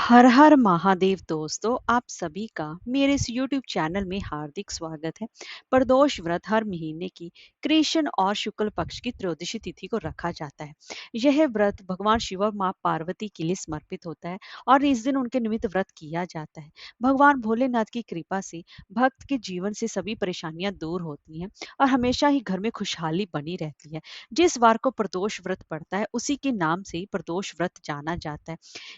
हर हर महादेव दोस्तों, आप सभी का मेरे इस YouTube चैनल में हार्दिक स्वागत है। प्रदोष व्रत हर महीने की कृष्ण और शुक्ल पक्ष की त्रयोदशी तिथि को रखा जाता है। यह व्रत भगवान शिव और मां पार्वती के लिए समर्पित होता है और इस दिन उनके निमित्त व्रत किया जाता है। भगवान भोलेनाथ की कृपा से भक्त के जीवन से सभी परेशानियां दूर होती हैं और हमेशा ही घर में खुशहाली बनी रहती है। जिस वार को प्रदोष व्रत पड़ता है, उसी के नाम से ही प्रदोष व्रत जाना जाता है।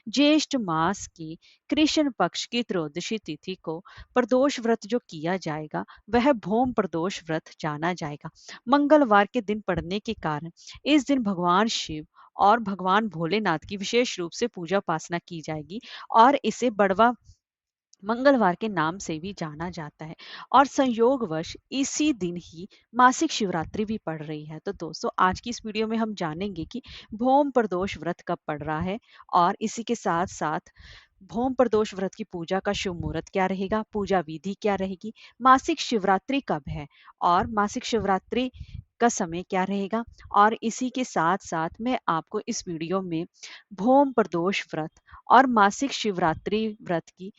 ज्येष्ठ मास की कृष्ण पक्ष की त्रयोदशी तिथि को प्रदोष व्रत जो किया जाएगा, वह भौम प्रदोष व्रत जाना जाएगा। मंगलवार के दिन पड़ने के कारण इस दिन भगवान शिव और भगवान भोलेनाथ की विशेष रूप से पूजा उपासना की जाएगी और इसे बड़वा मंगलवार के नाम से भी जाना जाता है। और संयोगवश इसी दिन ही मासिक शिवरात्रि भी पड़ रही है। तो दोस्तों, आज की इस वीडियो में हम जानेंगे कि भौम प्रदोष व्रत कब पड़ रहा है और इसी के साथ साथ भौम प्रदोष व्रत की पूजा का शुभ मुहूर्त क्या रहेगा, पूजा विधि क्या रहेगी, मासिक शिवरात्रि कब है और मासिक शिवरात्रि का समय क्या रहेगा। और इसी के साथ साथ मैं आपको इस वीडियो में भौम प्रदोष व्रत और मासिक शिवरात्रि व्रत की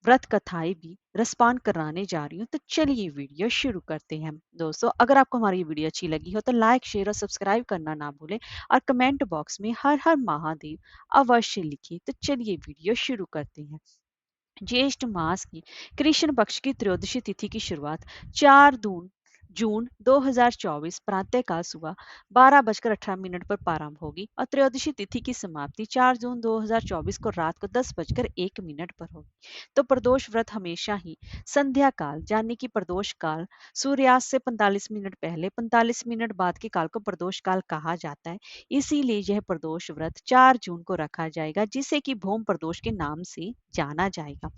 व्रत कथाएं भी रसपान कराने जा रही हूँ। तो चलिए वीडियो शुरू करते हैं। दोस्तों, अगर आपको हमारी ये वीडियो अच्छी लगी हो तो लाइक, शेयर और सब्सक्राइब करना ना भूलें और कमेंट बॉक्स में हर हर महादेव अवश्य लिखिए। तो चलिए वीडियो शुरू करते हैं। ज्येष्ठ मास की कृष्ण पक्ष की त्रयोदशी तिथि की शुरुआत 4 जून 2024 प्रातःकाल सुबह 12:18 पर प्रारंभ होगी और त्रयोदशी तिथि की समाप्ति 4 जून 2024 को रात को 10:01 पर होगी। तो प्रदोष व्रत हमेशा ही संध्या काल यानी कि प्रदोष काल, सूर्यास्त से 45 मिनट पहले 45 मिनट बाद के काल को प्रदोष काल कहा जाता है। इसीलिए यह प्रदोष व्रत 4 जून को रखा जाएगा, जिसे कि भौम प्रदोष के नाम से जाना जाएगा।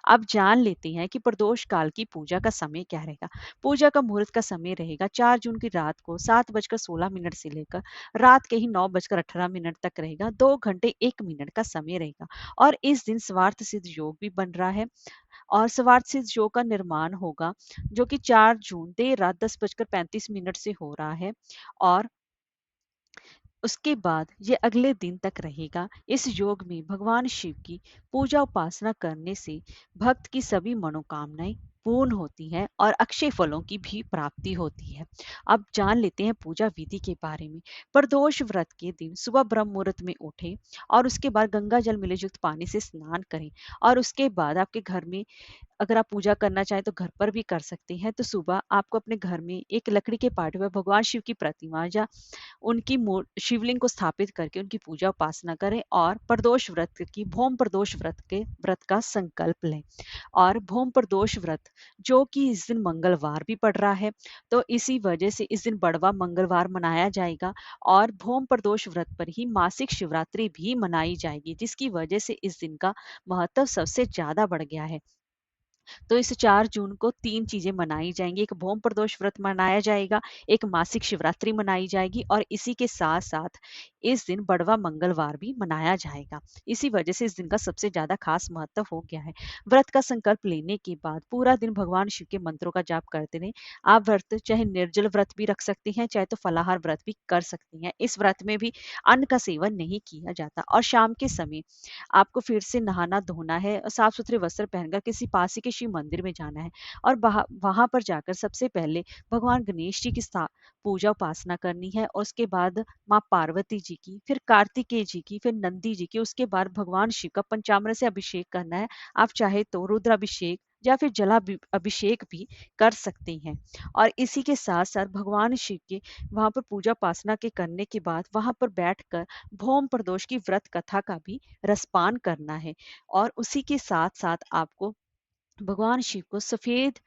अब जान लेते हैं कि प्रदोष काल की पूजा का समय क्या रहेगा। पूजा का मुहूर्त का समय रहेगा 4 जून की रात को 7:16 से लेकर रात के ही 9:18 तक रहेगा। 2 घंटे 1 मिनट का समय रहेगा और इस दिन स्वार्थ सिद्ध योग भी बन रहा है और स्वार्थ सिद्ध योग का निर्माण होगा, जो कि 4 जून देर रात 10:35 से हो रहा है और उसके बाद ये अगले दिन तक रहेगा। इस योग में भगवान शिव की पूजा उपासना करने से भक्त की सभी मनोकामनाएं पूर्ण होती हैं और अक्षय फलों की भी प्राप्ति होती है। अब जान लेते हैं पूजा विधि के बारे में। प्रदोष व्रत के दिन सुबह ब्रह्म मुहूर्त में उठें और उसके बाद गंगा जल मिले युक्त पानी से स्नान करें और उसके बाद आपके घर में अगर आप पूजा करना चाहें तो घर पर भी कर सकते हैं। तो सुबह आपको अपने घर में एक लकड़ी के पाटे पर भगवान शिव की प्रतिमा या उनकी शिवलिंग को स्थापित करके उनकी पूजा उपासना करें और प्रदोष व्रत की भौम प्रदोष व्रत का संकल्प लें। और भौम प्रदोष व्रत जो कि इस दिन मंगलवार भी पड़ रहा है, तो इसी वजह से इस दिन बड़वा मंगलवार मनाया जाएगा और भौम प्रदोष व्रत पर ही मासिक शिवरात्रि भी मनाई जाएगी, जिसकी वजह से इस दिन का महत्व सबसे ज्यादा बढ़ गया है। तो इस 4 जून को 3 चीजें मनाई जाएंगी। एक भौम प्रदोष व्रत मनाया जाएगा, एक मासिक शिवरात्रि मनाई जाएगी और इसी के साथ-साथ इस दिन बड़वा मंगलवार भी मनाया जाएगा। इसी वजह से इस दिन का सबसे ज़्यादा खास महत्व हो गया है। व्रत का संकल्प लेने के बाद पूरा दिन भगवान शिव के मंत्रों का जाप करते रहें। आप व्रत चाहे निर्जल व्रत भी रख सकती हैं, चाहे तो फलाहार व्रत भी कर सकती हैं। इस व्रत में भी अन्न का सेवन नहीं किया जाता और शाम के समय आपको फिर से नहाना धोना है और साफ सुथरे वस्त्र पहनकर किसी पास ही के शिव मंदिर में जाना है और वहां पर जाकर सबसे पहले भगवान गणेश जी की पूजा उपासना करनी है और उसके बाद माँ पार्वती जी की, फिर कार्तिकेय जी की, फिर नंदी जी की, उसके बाद भगवान शिव का पंचामृत से अभिषेक करना है। आप चाहे तो रुद्राभिषेक या फिर अभिषेक भी कर सकते हैं। और इसी के साथ साथ भगवान शिव के वहां पर पूजा उपासना के करने के बाद वहां पर बैठकर भौम प्रदोष की व्रत कथा का भी रसपान करना है। और उसी के साथ साथ आपको भगवान शिव को सफेद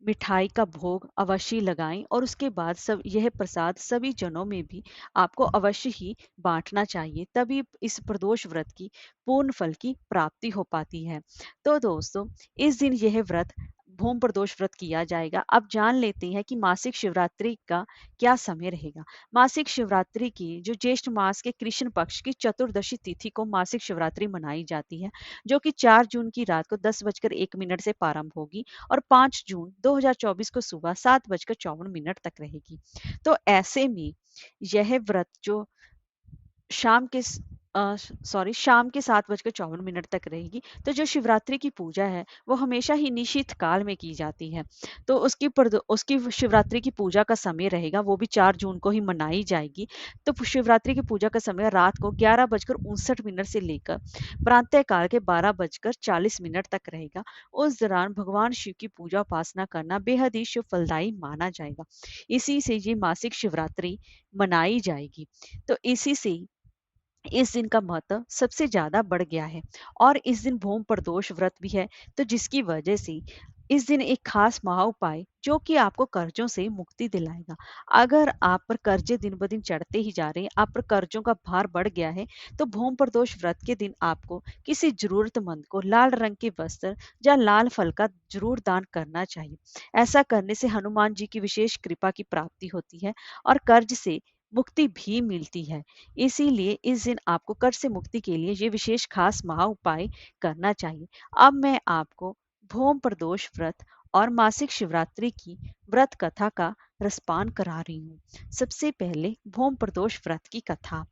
मिठाई का भोग अवश्य लगाएं और उसके बाद सब यह प्रसाद सभी जनों में भी आपको अवश्य ही बांटना चाहिए, तभी इस प्रदोष व्रत की पूर्ण फल की प्राप्ति हो पाती है। तो दोस्तों, इस दिन यह व्रत भूम प्रदोष व्रत किया जाएगा। अब जान लेते हैं कि मासिक शिवरात्रि का क्या समय रहेगा। मासिक शिवरात्रि की जो ज्येष्ठ मास के कृष्ण पक्ष की चतुर्दशी तिथि को मासिक शिवरात्रि मनाई जाती है, जो कि 4 जून की रात को 10:01 से प्रारंभ होगी और 5 जून 2024 को सुबह 7:54 तक रहेगी। तो ऐसे में यह व्रत जो शाम के सॉरी शाम के 7:54 तक रहेगी। तो जो शिवरात्रि की पूजा है, वो हमेशा ही निशित काल में की जाती है। तो उसकी शिवरात्रि की पूजा का समय रहेगा, वो भी 4 जून को ही मनाई जाएगी। तो शिवरात्रि की पूजा का समय रात को 11:59 से लेकर प्रातः काल के 12:40 तक रहेगा। उस दौरान भगवान शिव की पूजा उपासना करना बेहद ही शुभ फलदायी माना जाएगा। इसी से ये मासिक शिवरात्रि मनाई जाएगी। तो इसी से इस दिन का महत्व सबसे ज्यादा बढ़ गया है। और इस दिन भूम प्रदोष व्रत भी है। तो जिसकी वजह से इस दिन एक खास महाउपाय जो कि आपको कर्जों से मुक्ति दिलाएगा। अगर आप पर कर्जे दिन ब दिन चढ़ते ही जा रहे हैं, आप पर कर्जों का भार बढ़ गया है, तो भूम प्रदोष व्रत के दिन आपको किसी जरूरतमंद को लाल रंग के वस्त्र या लाल फल का जरूर दान करना चाहिए। ऐसा करने से हनुमान जी की विशेष कृपा की प्राप्ति होती है और कर्ज से मुक्ति भी मिलती है। इसीलिए इस दिन आपको कर्ज से मुक्ति के लिए ये विशेष खास महा उपाय करना चाहिए। अब मैं आपको भौम प्रदोष व्रत और मासिक शिवरात्रि की व्रत कथा का रसपान करा रही हूँ। सबसे पहले भौम प्रदोष व्रत की कथा।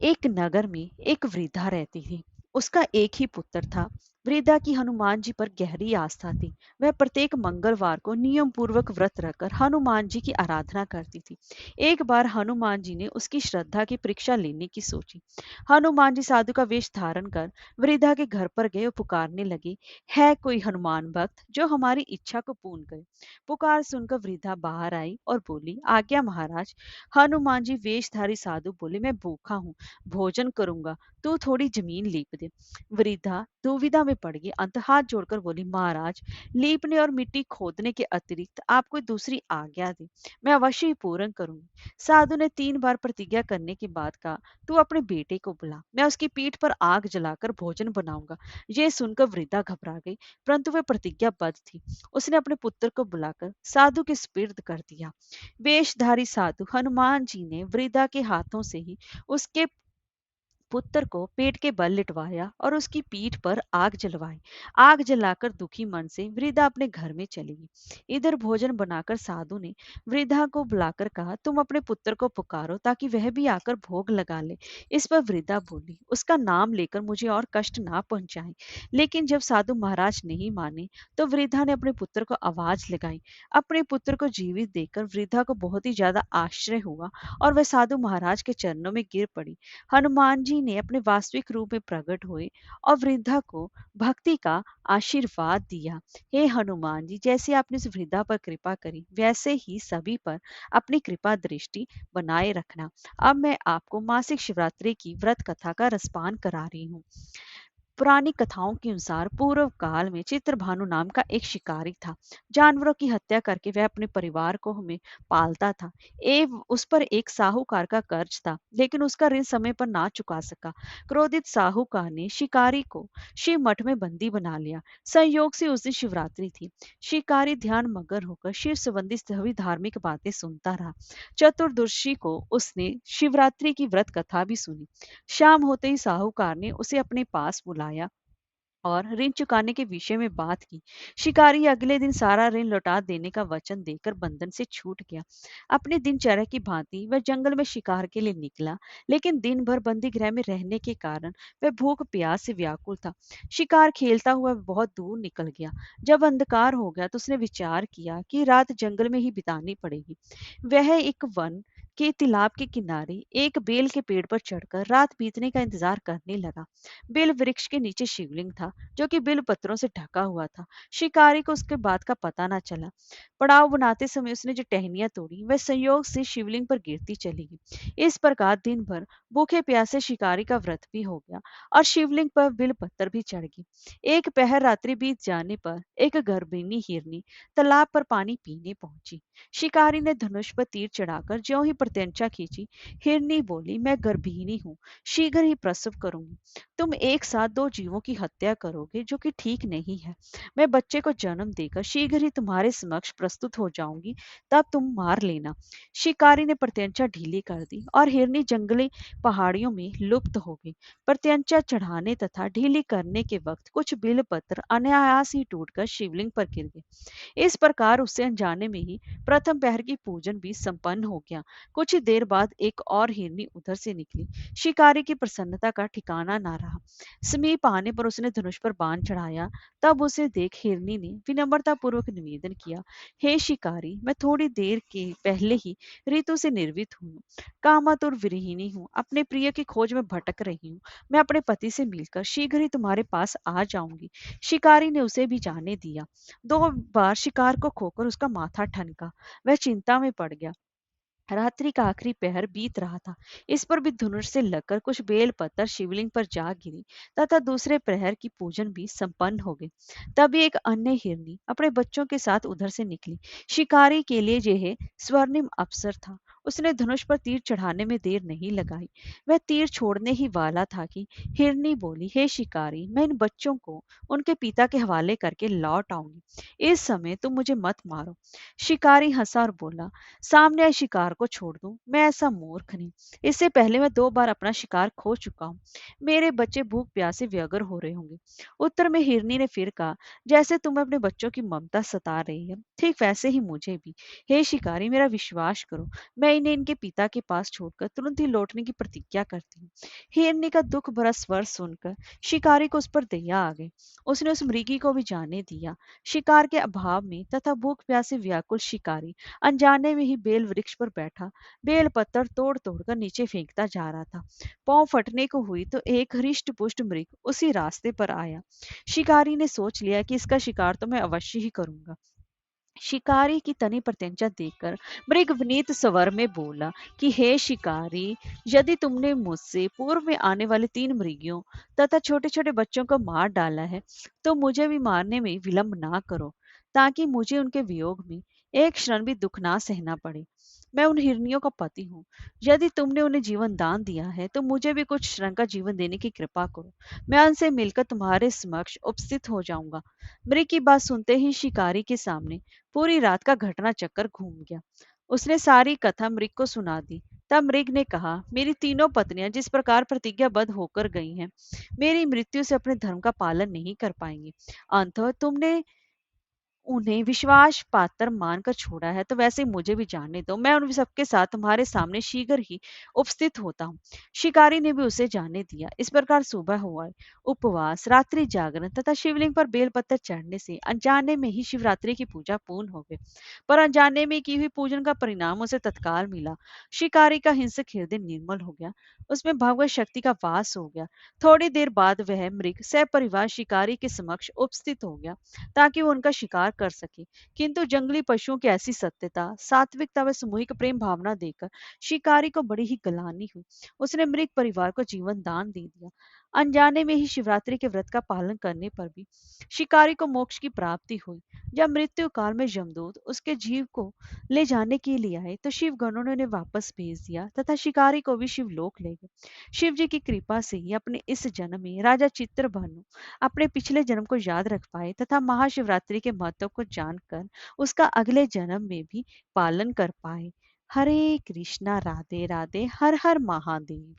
एक नगर में एक वृद्धा रहती थी। उसका एक ही पुत्र था। वृद्धा की हनुमान जी पर गहरी आस्था थी। वह प्रत्येक मंगलवार को नियम पूर्वक व्रत रखकर हनुमान जी की आराधना करती थी। एक बार हनुमान जी ने उसकी श्रद्धा की परीक्षा लेने की सोची। हनुमान जी साधु का वेश धारण कर वृद्धा के घर पर गए और पुकारने लगे, है कोई हनुमान भक्त जो हमारी इच्छा को पूर्ण करे। पुकार सुनकर वृद्धा बाहर आई और बोली, आज्ञा महाराज। हनुमान जी वेशधारी साधु बोले, मैं भूखा हूँ, भोजन करूंगा, तू थोड़ी जमीन लीप दे। वृद्धा दुविधा में पड़ गई, अंत हाथ जोड़कर बोली, महाराज, लीपने और मिट्टी खोदने के अतिरिक्त आप कोई दूसरी आज्ञा दे, मैं अवश्य ही पूर्ण करूंगी। साधु ने 3 बार प्रतिज्ञा करने के बाद कहा, तू अपने बेटे को बुला, मैं उसकी पीठ पर आग जलाकर भोजन बनाऊंगा। ये सुनकर वृद्धा घबरा गई, परंतु वह प्रतिज्ञाबद्ध थी। उसने अपने पुत्र को बुलाकर साधु के सुपुर्द कर दिया। वेशधारी साधु हनुमान जी ने वृद्धा के हाथों से ही उसके पुत्र को पेट के बल लिटवाया और उसकी पीठ पर आग जलवाई। आग जलाकर दुखी मन से वृद्धा अपने घर में चली गई। इधर भोजन बनाकर साधु ने वृद्धा को बुलाकर कहा, तुम अपने पुत्र को पुकारो ताकि वह भी आकर भोग लगा ले। इस पर वृद्धा बोली, उसका नाम लेकर मुझे और कष्ट ना पहुंचाए। लेकिन जब साधु महाराज नहीं माने, तो वृद्धा ने अपने पुत्र को आवाज लगाई। अपने पुत्र को जीवित देखकर वृद्धा को बहुत ही ज्यादा आश्चर्य हुआ और वह साधु महाराज के चरणों में गिर पड़ी। हनुमान जी ने अपने वास्तविक रूप में प्रकट हुए और वृद्धा को भक्ति का आशीर्वाद दिया। हे हनुमान जी, जैसे आपने इस वृद्धा पर कृपा करी, वैसे ही सभी पर अपनी कृपा दृष्टि बनाए रखना। अब मैं आपको मासिक शिवरात्रि की व्रत कथा का रसपान करा रही हूँ। पुरानी कथाओं के अनुसार पूर्व काल में चित्रभानु नाम का एक शिकारी था। जानवरों की हत्या करके वह अपने परिवार को हमें पालता था। उस पर एक साहूकार का कर्ज था, लेकिन उसका ऋण समय पर ना चुका सका। क्रोधित साहूकार ने शिकारी को शिव मठ में बंदी बना लिया। संयोग से उस दिन शिवरात्रि थी। शिकारी ध्यान मग्न होकर शिव संबंधी सभी धार्मिक बातें सुनता रहा। चतुर्दशी को उसने शिवरात्रि की व्रत कथा भी सुनी। शाम होते ही साहूकार ने उसे अपने पास बुलाया और ऋण चुकाने के विषय में बात की। शिकारी अगले दिन सारा ऋण लौटा देने का वचन देकर बंधन से छूट गया। अपनी दिनचर्या की भांति वह जंगल में शिकार के लिए निकला, लेकिन दिन भर बंदी गृह में रहने के कारण वह भूख प्यास से व्याकुल था। शिकार खेलता हुआ बहुत दूर निकल गया। जब अंधकार हो गया तो उसने विचार किया कि रात जंगल में ही बितानी पड़ेगी। वह एक वन के तालाब के किनारे एक बेल के पेड़ पर चढ़कर रात बीतने का इंतजार करने लगा। बेल वृक्ष के नीचे शिवलिंग था, जो कि बिल पत्रों से ढका हुआ था। शिकारी को उसके बात का पता न चला। पड़ाव बनाते समय उसने जो टहनियां तोड़ी, वह संयोग से शिवलिंग पर गिरती चली गई। इस प्रकार दिन भर भूखे प्यासे शिकारी का व्रत भी हो गया और शिवलिंग पर बिल पत्थर भी चढ़ गई। एक पहर रात्रि बीत जाने पर एक गर्भिणी हिरनी तालाब पर पानी पीने पहुंची। शिकारी ने धनुष पर तीर चढ़ाकर ज्यों ही प्रत्यंचा खींची, हिरनी बोली, मैं गर्भिणी हूँ, शीघ्र ही प्रसव करूंगी। तुम एक साथ 2 जीवों की हत्या करोगे, जो कि ठीक नहीं है। मैं बच्चे को जन्म देकर शीघ्र ही तुम्हारे समक्ष प्रस्तुत हो जाऊंगी, तब तुम मार लेना। शिकारी ने प्रत्यंचा ढीली कर दी और हिरनी जंगली पहाड़ियों में लुप्त हो गई। प्रत्यंचा चढ़ाने तथा ढीली करने के वक्त कुछ बिल पत्र अनायास ही टूटकर शिवलिंग पर गिर गए। इस प्रकार उससे अनजाने में ही प्रथम पहर की पूजन भी संपन्न हो गया। कुछ ही देर बाद एक और हिरनी उधर से निकली। शिकारी की प्रसन्नता का ठिकाना ना रहा। समीप आने पर उसने धनुष पर बाण चढ़ाया। तब उसे देख हिरनी ने विनम्रता पूर्वक निवेदन किया, हे शिकारी, मैं थोड़ी देर के पहले ही ऋतु से निर्वित हूँ, कामातुर विरहिणी हूँ, अपने प्रिय की खोज में भटक रही हूँ। मैं अपने पति से मिलकर शीघ्र ही तुम्हारे पास आ जाऊंगी। शिकारी ने उसे भी जाने दिया। 2 बार शिकार को खोकर उसका माथा ठनका। वह चिंता में पड़ गया। रात्रि का आखिरी पहर बीत रहा था। इस पर भी धनुष से लगकर कुछ बेल पत्थर शिवलिंग पर जा गिरी तथा दूसरे प्रहर की पूजन भी संपन्न हो गई। तभी एक अन्य हिरनी अपने बच्चों के साथ उधर से निकली। शिकारी के लिए यह स्वर्णिम अवसर था। उसने धनुष पर तीर चढ़ाने में देर नहीं लगाई। वह तीर छोड़ने ही वाला था कि हिरनी बोली, हे शिकारी, मैं इन बच्चों को उनके पिता के हवाले करके लौट आऊंगी। इस समय तुम मुझे मत मारो। शिकारी हंसा और बोला, सामने आए शिकार को छोड़ दूं, मैं ऐसा मूर्ख नहीं। इससे पहले मैं 2 बार अपना शिकार खो चुका हूँ। मेरे बच्चे भूख प्यासे व्यग्र हो रहे होंगे। उत्तर में हिरनी ने फिर कहा, जैसे तुम्हें अपने बच्चों की ममता सता रही है, ठीक वैसे ही मुझे भी। हे शिकारी, मेरा विश्वास करो, मैं इन्हें इनके पिता के पास छोड़कर तुरंत ही लौटने की प्रतिज्ञा करती हूँ। हिरनी का दुख भरा स्वर सुनकर शिकारी को उस पर दया आ गई। उसने उस मृगी को भी जाने दिया। शिकार के अभाव में तथा भूख प्यासे व्याकुल शिकारी अनजाने में ही बेल वृक्ष पर बैठा बेल पत्थर तोड़ तोड़ कर नीचे फेंकता जा रहा था। पांव फटने को हुई तो एक हृष्ट पुष्ट मृग उसी रास्ते पर आया। शिकारी ने सोच लिया कि इसका शिकार तो मैं अवश्य ही करूंगा। शिकारी की तनी प्रत्यंचा देखकर मृग विनीत स्वर में बोला कि हे शिकारी, यदि तुमने मुझसे पूर्व में आने वाले 3 मृगियों तथा छोटे छोटे बच्चों को मार डाला है, तो मुझे भी मारने में विलंब ना करो, ताकि मुझे उनके वियोग में एक क्षण भी दुख ना सहना पड़े। मैं उन हिरनियों का पति हूँ। यदि तुमने उन्हें जीवन दान दिया है, तो मुझे भी कुछ क्षण का जीवन देने की कृपा करो। मैं उनसे मिलकर तुम्हारे समक्ष उपस्थित हो जाऊंगा। मृग की बात सुनते ही शिकारी के सामने पूरी रात का घटना चक्कर घूम गया। उसने सारी कथा मृग को सुना दी। तब मृग ने कहा, मेरी तीनों पत्नियां जिस प्रकार प्रतिज्ञाबद्ध होकर गई हैं, मेरी मृत्यु से अपने धर्म का पालन नहीं कर पाएंगी। अंततः तुमने उन्हें विश्वास पात्र मानकर छोड़ा है, तो वैसे ही मुझे भी जाने दो। मैं उन सबके साथ तुम्हारे सामने शीघ्र ही उपस्थित होता हूँ। शिकारी ने भी उसे जाने दिया। इस प्रकार सुबह हुआ। उपवास, रात्रि जागरण तथा शिवलिंग पर बेलपत्र चढ़ने से अनजाने में ही शिवरात्रि की पूजा पूर्ण हो गई। पर अनजाने में की हुई पूजन का परिणाम उसे तत्काल मिला। शिकारी का हिंसक हृदय निर्मल हो गया। उसमें भगवत शक्ति का वास हो गया। थोड़ी देर बाद वह मृग सपरिवार शिकारी के समक्ष उपस्थित हो गया, ताकि वो उनका शिकार कर सके। किंतु जंगली पशुओं की ऐसी सत्यता, सात्विकता व सामूहिक प्रेम भावना देखकर शिकारी को बड़ी ही गलानी हुई। उसने मृग परिवार को जीवन दान दे दिया। अनजाने में ही शिवरात्रि के व्रत का पालन करने पर भी शिकारी को मोक्ष की प्राप्ति हुई। जब मृत्यु काल में यमदूत उसके जीव को ले जाने के लिए आए, तो शिव गणों ने उन्हें वापस भेज दिया तथा शिकारी को भी शिवलोक ले गए। शिव जी की कृपा से ही अपने इस जन्म में राजा चित्रभानु अपने पिछले जन्म को याद रख पाए तथा महाशिवरात्रि के महत्व को जानकर उसका अगले जन्म में भी पालन कर पाए। हरे कृष्णा, राधे राधे, हर हर महादेव।